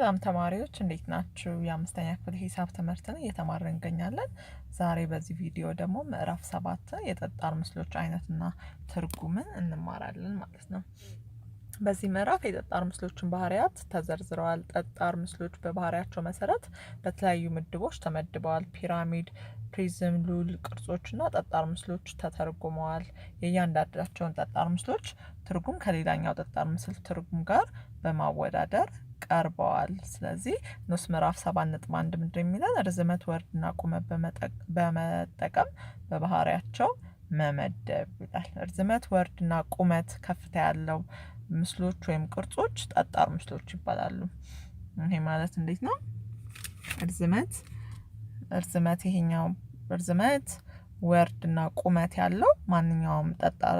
ሰላም ተማሪዎች እንዴት ናችሁ? የአምስተኛ ክፍል ሂሳብ ትምህርትን እየተማርን እንገኛለን። ዛሬ በዚህ ቪዲዮ ደግሞ ምዕራፍ 7 የጠጣር ምስሎች አይነትና ትርጉምን እንማራለን ማለት ነው። በዚህ ምዕራፍ የጠጣር ምስሎችን ባህሪያት ተዘርዝረዋል። ጠጣር ምስሎች በባህሪያቸው መሰረት በተለያዩ ምድቦች ተመድበዋል። ፒራሚድ፣ ፕሪዝም፣ ሉል ቅርጾችና ጠጣር ምስሎች ተተርጉመዋል። የእያንዳንዳቸውን ጠጣር ምስሎች ትርጉም ከሌላኛው ጠጣር ምስል ትርጉም ጋር በማወዳደር ቀርበዋል። ስለዚህ ንዑስ ምዕራፍ 7.1 ምንድን የሚለን ርዝመት፣ ወርድና ቁመት በመጠቀም በባህሪያቸው መመደብ ይላል። ርዝመት፣ ወርድና ቁመት ከፍታ ያለው ምስሎች ወይም ቅርጾች ጠጣር ምስሎች ይባላሉ። ይሄ ማለት እንዴት ነው? ርዝመት ይሄኛው ርዝመት፣ ወርድና ቁመት ያለው ማንኛውም ጠጣር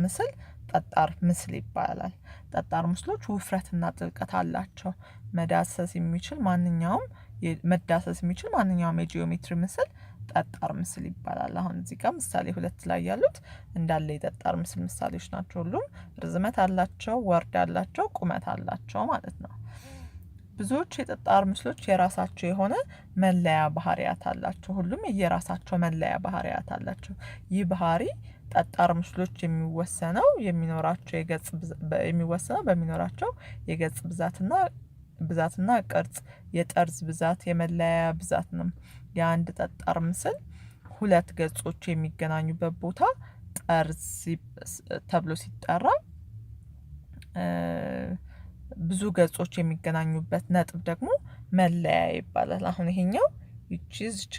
ምስል ጠጣር ምስል ይባላል። ጠጣር ምስሎች ውፍረትና ጥልቀት አላቸው። መዳሰስ የሚችል ማንኛውም የጂኦሜትሪ ምስል ጠጣር ምስል ይባላል። አሁን እዚህ ጋር ምሳሌ 2 ላይ ያሉት እንዳለ የጠጣር ምስል ምሳሌዎች ናቸው። ሁሉም ርዝመት አላቸው፣ ወርድ አላቸው፣ ቁመት አላቸው ማለት ነው። ብዙዎች የጠጣር ምስሎች የራሳቸው የሆነ መለያ ባህሪያት አላቸው። ሁሉም የየራሳቸው መለያ ባህሪያት አላቸው። ይህ ባህሪ ጠጣር ምስሎች የሚወሰነው በሚኖራቸው የገጽ ብዛትና ቅርጽ፣ የጠርዝ ብዛት፣ የመለያ ብዛት ነው። የአንድ ጠጣር ምስል ሁለት ገጾች የሚገናኙበት ቦታ ጠርዝ ተብሎ ሲጠራ፣ ብዙ ገጾች የሚገናኙበት ነጥብ ደግሞ መለያ ይባላል። አሁን ይሄኛው ይቺ እዚች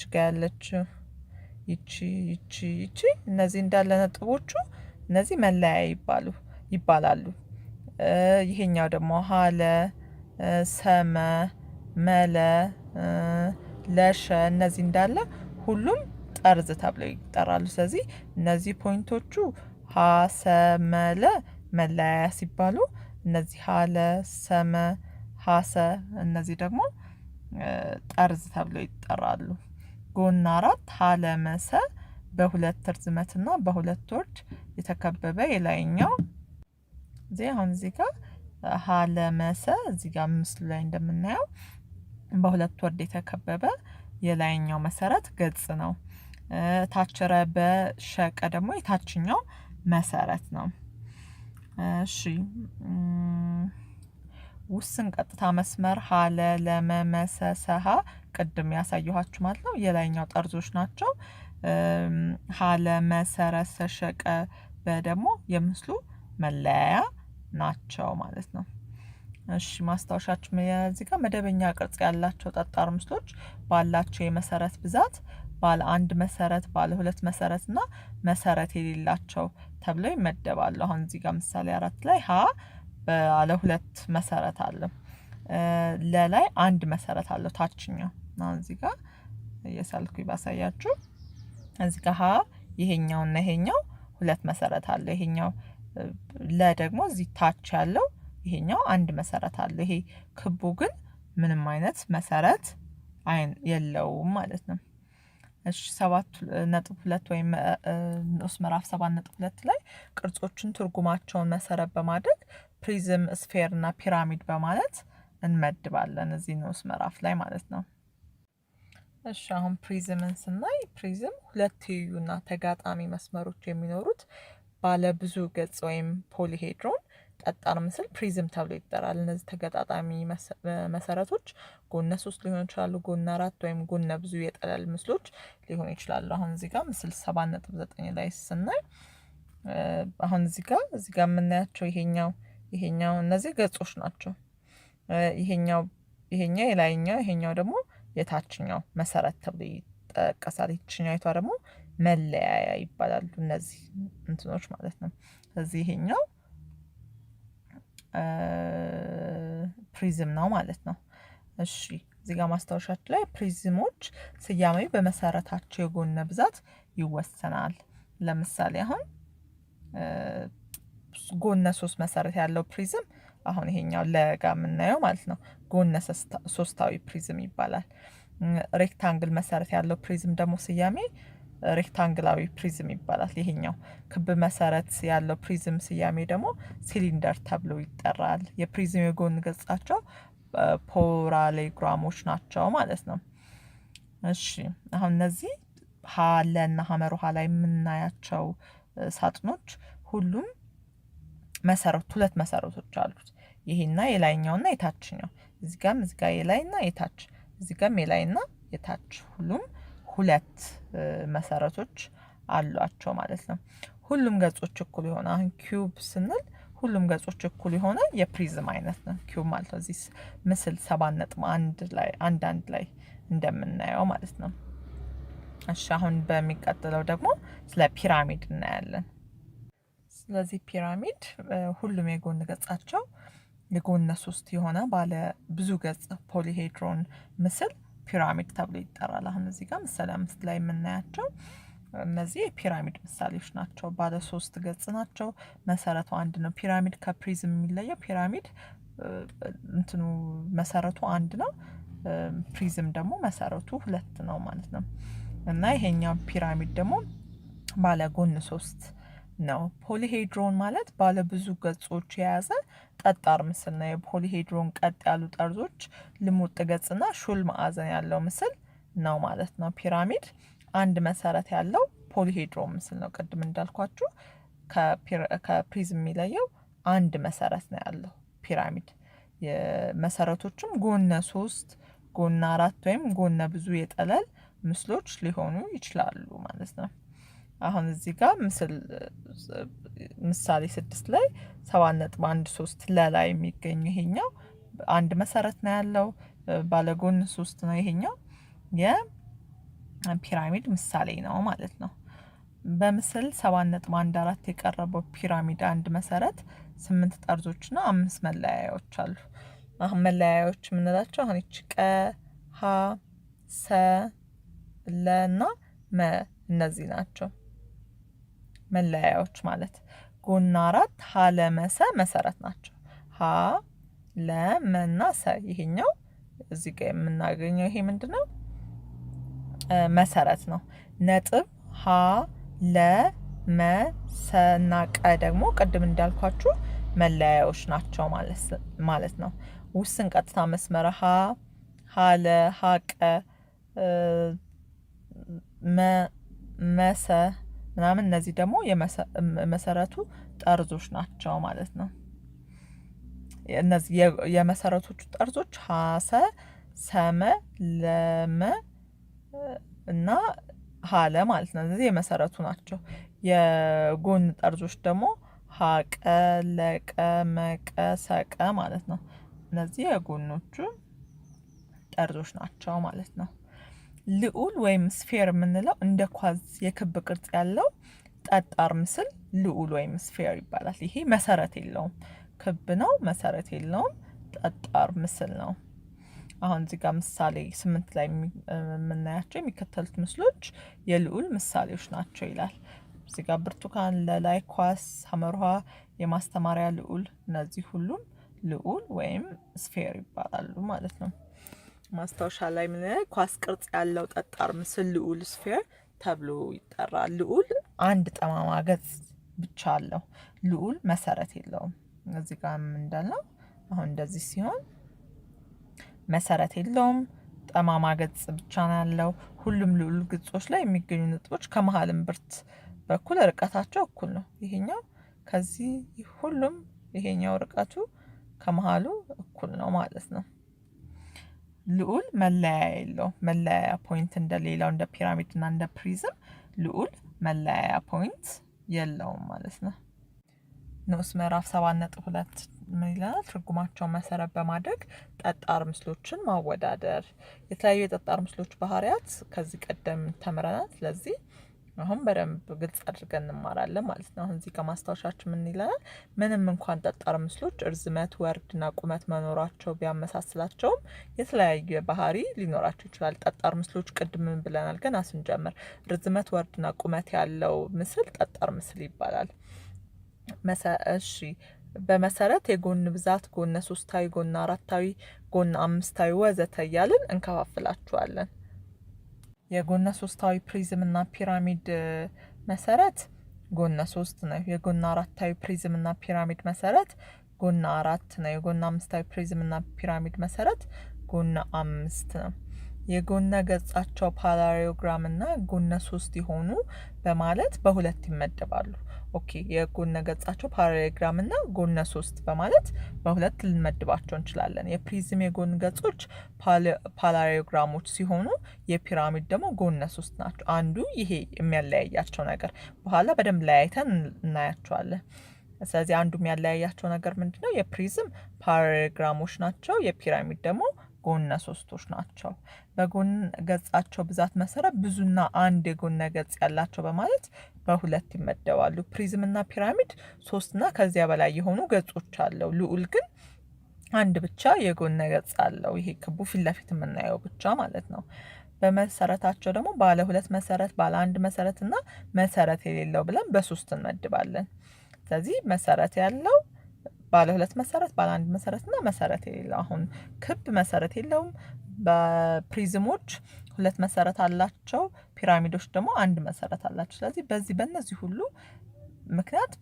ጋር ያለችው ይቺ እነዚህ እንዳለ ነጥቦቹ እነዚህ መለያ ይባላሉ። ይሄኛው ደግሞ ሀለ፣ ሰመ፣ መለ፣ ለሸ እነዚህ እንዳለ ሁሉም ጠርዝ ተብለው ይጠራሉ። ስለዚህ እነዚህ ፖይንቶቹ ሀ፣ ሰ፣ መለ መለያ ሲባሉ፣ እነዚህ ሀለ፣ ሰመ፣ ሀሰ እነዚህ ደግሞ ጠርዝ ተብለው ይጠራሉ። ጎን 4 ሀለ መሰ በሁለት ርዝመትና በሁለት ወርድ የተከበበ የላይኛው እዚህ ጋር ሀለ መሰ እዚህ ጋር ምስሉ ላይ እንደምናየው በሁለት ወርድ የተከበበ የላይኛው መሰረት ገጽ ነው። ታችረ በሸቀ ደግሞ የታችኛው መሰረት ነው። እሺ ውስን ቀጥታ መስመር ሀለ፣ ለመ፣ መሰ፣ ሰሀ ቅድም ያሳየኋችሁ ማለት ነው የላይኛው ጠርዞች ናቸው። ሀለ፣ መሰረት፣ ሰሸቀ በደግሞ የምስሉ መለያ ናቸው ማለት ነው። እሺ ማስታወሻችሁ እዚህ ጋር መደበኛ ቅርጽ ያላቸው ጠጣር ምስሎች ባላቸው የመሰረት ብዛት ባለ አንድ መሰረት፣ ባለ ሁለት መሰረት እና መሰረት የሌላቸው ተብለው ይመደባሉ። አሁን እዚህ ጋር ምሳሌ 4 ላይ ሀ ባለ ሁለት መሰረት አለው፣ ለላይ አንድ መሰረት አለው ታችኛው። አሁን እዚህ ጋር እየሳልኩኝ ባሳያችሁ እዚህ ጋር ሀ ይሄኛውና ይሄኛው ሁለት መሰረት አለው። ይሄኛው ደግሞ እዚህ ታች ያለው ይሄኛው አንድ መሰረት አለው። ይሄ ክቡ ግን ምንም አይነት መሰረት የለውም ማለት ነው። እሺ 7.2 ወይም ንዑስ ምዕራፍ 7.2 ላይ ቅርጾችን ትርጉማቸውን መሰረት በማድረግ ፕሪዝም፣ ስፌር እና ፒራሚድ በማለት እንመድባለን እዚህ ንዑስ ምዕራፍ ላይ ማለት ነው። እሺ አሁን ፕሪዝምን ስናይ ፕሪዝም ሁለት ትይዩና ተጋጣሚ መስመሮች የሚኖሩት ባለ ብዙ ገጽ ወይም ፖሊሄድሮን ጠጣር ምስል ፕሪዝም ተብሎ ይጠራል። እነዚህ ተገጣጣሚ መሰረቶች ጎነ 3 ሊሆኑ ይችላሉ፣ ጎነ 4 ወይም ጎነ ብዙ የጠለል ምስሎች ሊሆኑ ይችላሉ። አሁን እዚህ ጋር ምስል 7.9 ላይ ስናይ አሁን እዚህ ጋር የምናያቸው ይሄኛው እነዚህ ገጾች ናቸው። ይሄኛው የላይኛው ይሄኛው ደግሞ የታችኛው መሰረት ተብሎ ይጠቀሳል። ይችኛይቷ ደግሞ መለያያ ይባላሉ እነዚህ እንትኖች ማለት ነው። ስለዚህ ይሄኛው ፕሪዝም ነው ማለት ነው። እሺ እዚህ ጋር ማስታወሻችሁ ላይ ፕሪዝሞች ስያሜ በመሰረታቸው የጎነ ብዛት ይወሰናል። ለምሳሌ አሁን ጎነ 3 መሰረት ያለው ፕሪዝም አሁን ይሄኛው ለጋ የምናየው ማለት ነው ጎነ ሶስታዊ ፕሪዝም ይባላል። ሬክታንግል መሰረት ያለው ፕሪዝም ደግሞ ስያሜ ሬክታንግላዊ ፕሪዝም ይባላል። ይሄኛው ክብ መሰረት ያለው ፕሪዝም ስያሜ ደግሞ ሲሊንደር ተብሎ ይጠራል። የፕሪዝም የጎን ገጻቸው ፓራሌሎግራሞች ናቸው ማለት ነው። እሺ አሁን እነዚህ ሀለና ሀመር ውሃ ላይ የምናያቸው ሳጥኖች ሁሉም ሁለት መሰረቶች አሉት። ይሄና የላይኛውና የታችኛው እዚህ ጋር የላይና የታች እዚህ ጋር የላይና የታች ሁሉም ሁለት መሰረቶች አሏቸው ማለት ነው። ሁሉም ገጾች እኩል የሆነ አሁን ኪዩብ ስንል ሁሉም ገጾች እኩል የሆነ የፕሪዝም አይነት ነው ኪዩብ ማለት ነው። እዚህ ምስል 7.1 ላይ አንድ ላይ እንደምናየው ማለት ነው። እሺ አሁን በሚቀጥለው ደግሞ ስለ ፒራሚድ እናያለን። ስለዚህ ፒራሚድ ሁሉም የጎን ገጻቸው የጎነ 3 የሆነ ባለ ብዙ ገጽ ፖሊሄድሮን ምስል ፒራሚድ ተብሎ ይጠራል። አሁን እዚህ ጋር ምሳሌ 5 ላይ የምናያቸው እነዚህ የፒራሚድ ምሳሌዎች ናቸው። ባለ 3 ገጽ ናቸው። መሰረቱ አንድ ነው። ፒራሚድ ከፕሪዝም የሚለየው ፒራሚድ እንትኑ መሰረቱ አንድ ነው። ፕሪዝም ደግሞ መሰረቱ 2 ነው ማለት ነው። እና ይሄኛው ፒራሚድ ደግሞ ባለ ጎን 3 ነው። ፖሊሄድሮን ማለት ባለ ብዙ ገጾች የያዘ ጠጣር ምስል ነው። የፖሊሄድሮን ቀጥ ያሉ ጠርዞች፣ ልሙጥ ገጽና ሹል ማዕዘን ያለው ምስል ነው ማለት ነው። ፒራሚድ አንድ መሰረት ያለው ፖሊሄድሮን ምስል ነው። ቅድም እንዳልኳችሁ ከፕሪዝም የሚለየው አንድ መሰረት ነው ያለው ፒራሚድ። የመሰረቶችም ጎነ 3 ጎነ 4 ወይም ጎነ ብዙ የጠለል ምስሎች ሊሆኑ ይችላሉ ማለት ነው። አሁን እዚህ ጋር ምሳሌ 6 ላይ 7.13 ለላይ የሚገኙ ይሄኛው አንድ መሰረት ነው ያለው ባለጎን 3 ነው። ይሄኛው የፒራሚድ ምሳሌ ነው ማለት ነው። በምስል 7.14 የቀረበው ፒራሚድ አንድ መሰረት 8 ጠርዞችና 5 መለያያዎች አሉ። አሁን መለያያዎች የምንላቸው አሁን እቺ ቀ ሀ ሰ ለና መ እነዚህ ናቸው መለያያዎች ማለት። ጎና 4 ሀ ለመሰ መሰረት ናቸው። ሀ ለመና ሰ ይሄኛው እዚህ ጋር የምናገኘው ይሄ ምንድነው? መሰረት ነው። ነጥብ ሀ ለመሰና ቀ ደግሞ ቅድም እንዳልኳችሁ መለያያዎች ናቸው ማለት ነው። ውስን ቀጥታ መስመር ሀ ለ ሀ ቀ መሰ ምናምን እነዚህ ደግሞ የመሰረቱ ጠርዞች ናቸው ማለት ነው። እነዚህ የመሰረቶቹ ጠርዞች ሀሰ ሰመ ለመ እና ሀለ ማለት ነው። እነዚህ የመሰረቱ ናቸው። የጎን ጠርዞች ደግሞ ሀቀ ለቀ መቀ ሰቀ ማለት ነው። እነዚህ የጎኖቹ ጠርዞች ናቸው ማለት ነው። ልዑል ወይም ስፌር የምንለው እንደ ኳዝ የክብ ቅርጽ ያለው ጠጣር ምስል ልዑል ወይም ስፌር ይባላል። ይሄ መሰረት የለውም፣ ክብ ነው፣ መሰረት የለውም፣ ጠጣር ምስል ነው። አሁን እዚህ ጋር ምሳሌ 8 ላይ የምናያቸው የሚከተሉት ምስሎች የልዑል ምሳሌዎች ናቸው ይላል። እዚህ ጋር ብርቱካን፣ ለላይ ኳስ፣ ሐመርሃ የማስተማሪያ ልዑል፣ እነዚህ ሁሉም ልዑል ወይም ስፌር ይባላሉ ማለት ነው። ማስታወሻ ላይ ምን ኳስ ቅርጽ ያለው ጠጣር ምስል ልዑል ስፌር ተብሎ ይጠራል። ልዑል አንድ ጠማማ ገጽ ብቻ አለው። ልዑል መሰረት የለውም። እዚህ ጋር እንዳልነው አሁን እንደዚህ ሲሆን መሰረት የለውም፣ ጠማማ ገጽ ብቻ ነው ያለው። ሁሉም ልዑል ገጾች ላይ የሚገኙ ነጥቦች ከመሀል እምብርት በኩል ርቀታቸው እኩል ነው። ይሄኛው ከዚህ ሁሉም ይሄኛው ርቀቱ ከመሀሉ እኩል ነው ማለት ነው። ልዑል መለያ የለውም። መለያ ፖይንት እንደሌላው እንደ ፒራሚድ እና እንደ ፕሪዝም ልዑል መለያ ፖይንት የለውም ማለት ነው። ንዑስ ምዕራፍ 7.2 ምን ይላል? ትርጉማቸውን መሰረት በማድረግ ጠጣር ምስሎችን ማወዳደር። የተለያዩ የጠጣር ምስሎች ባህሪያት ከዚህ ቀደም ተምረናል። ስለዚህ አሁን በደንብ ግልጽ አድርገን እንማራለን ማለት ነው። አሁን እዚህ ከማስታወሻችን ምን ይላል? ምንም እንኳን ጠጣር ምስሎች እርዝመት፣ ወርድና ቁመት መኖራቸው ቢያመሳስላቸውም የተለያየ ባህሪ ሊኖራቸው ይችላል። ጠጣር ምስሎች ቅድም ምን ብለናል? ገና ስንጀምር ርዝመት፣ ወርድና ቁመት ያለው ምስል ጠጣር ምስል ይባላል። እሺ በመሰረት የጎን ብዛት ጎነ 3ታዊ፣ ጎነ 4ታዊ፣ ጎነ 5ታዊ ወዘተ እያልን እንከፋፍላቸዋለን። የጎነ ሶስታዊ ፕሪዝም እና ፒራሚድ መሰረት ጎነ 3 ነው። የጎነ አራታዊ ፕሪዝም እና ፒራሚድ መሰረት ጎነ 4 ነው። የጎነ አምስታዊ ፕሪዝም እና ፒራሚድ መሰረት ጎነ 5 ነው። የጎነ ገጻቸው ፓራሌሎግራም እና ጎነ 3 የሆኑ በማለት በሁለት ይመደባሉ። ኦኬ የጎነ ገጻቸው ፓራሌሎግራም እና ጎነ 3 በማለት በሁለት ልንመድባቸው እንችላለን። የፕሪዝም የጎን ገጾች ፓራሌሎግራሞች ሲሆኑ የፒራሚድ ደግሞ ጎነ 3 ናቸው። አንዱ ይሄ የሚያለያያቸው ነገር በኋላ በደንብ ለያይተን እናያቸዋለን። ስለዚህ አንዱ የሚያለያያቸው ነገር ምንድነው? የፕሪዝም ፓራሌሎግራሞች ናቸው። የፒራሚድ ደግሞ ጎነ 3ቶች ናቸው። በጎን ገጻቸው ብዛት መሰረት ብዙና አንድ የጎነ ገጽ ያላቸው በማለት በሁለት ይመደባሉ። ፕሪዝም እና ፒራሚድ 3 እና ከዚያ በላይ የሆኑ ገጾች አለው። ልዑል ግን አንድ ብቻ የጎነ ገጽ አለው። ይሄ ክቡ ፊት ለፊት የምናየው ብቻ ማለት ነው። በመሰረታቸው ደግሞ ባለ 2 መሰረት፣ ባለ 1 መሰረት እና መሰረት የሌለው ብለን በ3 እንመድባለን። ስለዚህ መሰረት ያለው ባለ 2 መሰረት፣ ባለ 1 መሰረት እና መሰረት የሌለው። አሁን ክብ መሰረት የለውም። በፕሪዝሞች 2 መሰረት አላቸው። ፒራሚዶች ደግሞ 1 መሰረት አላቸው። ስለዚህ በእነዚህ ሁሉ ምክንያት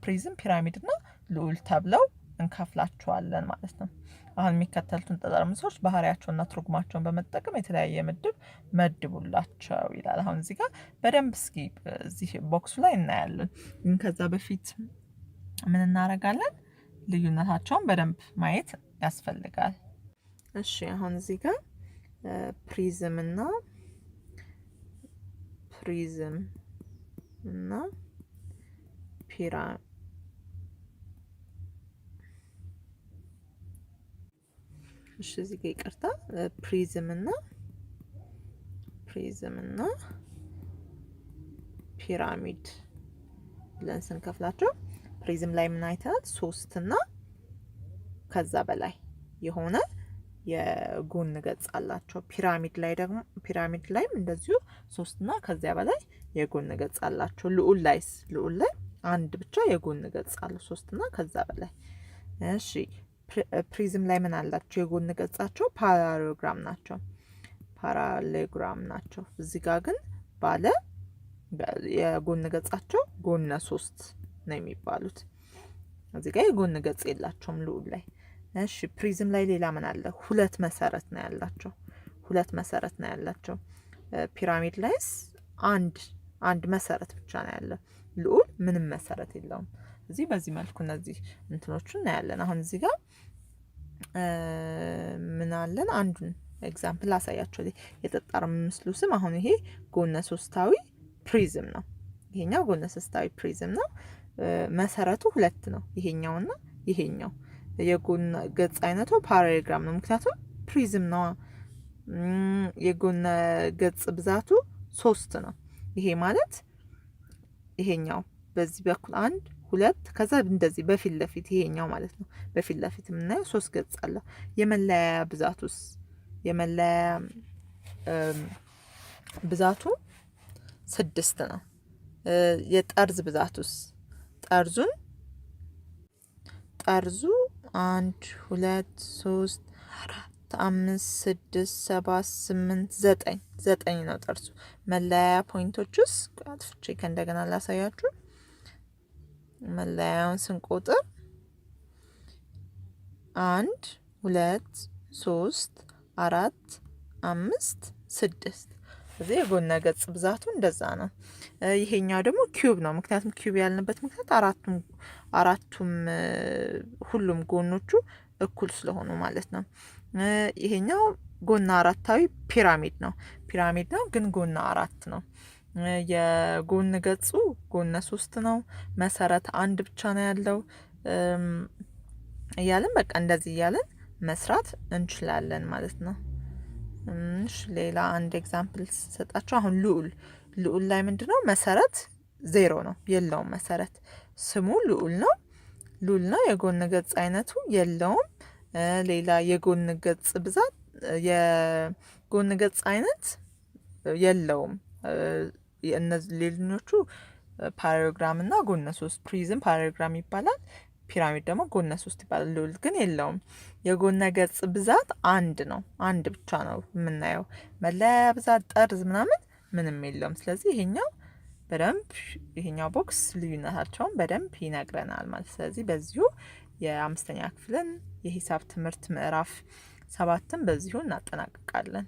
ፕሪዝም፣ ፒራሚድ እና ልዑል ተብለው እንከፍላቸዋለን ማለት ነው። አሁን የሚከተሉትን ጠርሙሶች ባህሪያቸውና ትርጉማቸውን በመጠቀም የተለያየ ምድብ መድቡላቸው ይላል። አሁን እዚህ ጋር በደንብ እስኪ እዚህ ቦክሱ ላይ እናያለን። ግን ከዛ በፊት ምን እናደርጋለን? ልዩነታቸውን በደንብ ማየት ያስፈልጋል። እሺ አሁን እዚህ ጋር ፕሪዝም እና እሺ እዚህ ጋር ይቅርታ፣ ፕሪዝም እና ፒራሚድ ብለን ስንከፍላቸው ፕሪዝም ላይ ምን አይተናል? 3 እና ከዛ በላይ የሆነ የጎን ገጽ አላቸው። ፒራሚድ ላይም እንደዚሁ 3 እና ከዚያ በላይ የጎን ገጽ አላቸው። ልዑል ላይ አንድ ብቻ የጎን ገጽ አለው፣ 3 እና ከዛ በላይ። እሺ ፕሪዝም ላይ ምን አላቸው? የጎን ገጻቸው ፓራሌሎግራም ናቸው። እዚህ ጋር ግን ባለ የጎን ገጻቸው ጎነ 3 ነው የሚባሉት። እዚህ ጋር የጎን ገጽ የላቸውም ልዑል ላይ። እሺ ፕሪዝም ላይ ሌላ ምን አለ? 2 መሰረት ነው ያላቸው። ፒራሚድ ላይስ አንድ መሰረት ብቻ ነው ያለው። ልዑል ምንም መሰረት የለውም። በዚህ መልኩ እነዚህ እንትኖቹን እናያለን። አሁን እዚህ ጋር ምን አለን? አንዱን ኤግዛምፕል ላሳያቸው። የጠጣር ምስሉ ስም አሁን ይሄ ጎነ 3ታዊ ፕሪዝም ነው። ይሄኛው ጎነ 3ታዊ ፕሪዝም ነው። መሰረቱ 2 ነው፣ ይሄኛውና ይሄኛው። የጎን ገጽ አይነቱ ፓራሌሎግራም ነው፣ ምክንያቱም ፕሪዝም ነው። የጎነ ገጽ ብዛቱ 3 ነው። ይሄ ማለት ይሄኛው በዚህ በኩል 1 2 ከዛ እንደዚህ በፊት ለፊት ይሄኛው ማለት ነው። በፊት ለፊት የምናየው 3 ገጽ አለው። የመለያ ብዛቱ 6 ነው። የጠርዝ ብዛቱስ ጠርዙ 1 2 3 4 5 6 7 8 9 ነው ጠርዙ። መለያ ፖይንቶችስ አጥፍቼ ከእንደገና ላሳያችሁ። መለያውን ስንቆጥር 1 2 3 4 5 6። እዚህ የጎነ ገጽ ብዛቱ እንደዛ ነው። ይሄኛው ደግሞ ኪዩብ ነው። ምክንያቱም ኪዩብ ያልንበት ምክንያት አራቱም ሁሉም ጎኖቹ እኩል ስለሆኑ ማለት ነው። ይሄኛው ጎነ 4ታዊ ፒራሚድ ነው ግን ጎነ 4 ነው። የጎን ገጹ ጎነ 3 ነው። መሰረት 1 ብቻ ነው ያለው እያለን በቃ እንደዚህ እያለን መስራት እንችላለን ማለት ነው። ሌላ አንድ ኤግዛምፕል ሰጣችሁ። አሁን ልዑል ላይ ምንድነው? መሰረት 0 ነው፣ የለውም መሰረት። ስሙ ልዑል ነው። የጎን ገጽ አይነቱ የለውም። ሌላ የጎን ገጽ ብዛት የጎን ገጽ አይነት የለውም። እነዚህ ሌሎቹ ፓራሌሎግራም እና ጎነ 3 ፕሪዝም ፓራሌሎግራም ይባላል። ፒራሚድ ደግሞ ጎነ 3 ይባላል። ልዑል ግን የለውም። የጎነ ገጽ ብዛት አንድ ነው። አንድ ብቻ ነው የምናየው። መለያ ብዛት፣ ጠርዝ ምናምን ምንም የለውም። ስለዚህ ይሄኛው ቦክስ ልዩነታቸውን በደንብ ይነግረናል ማለት። ስለዚህ በዚሁ የ5ኛ ክፍልን የሂሳብ ትምህርት ምዕራፍ 7ን በዚሁ እናጠናቅቃለን።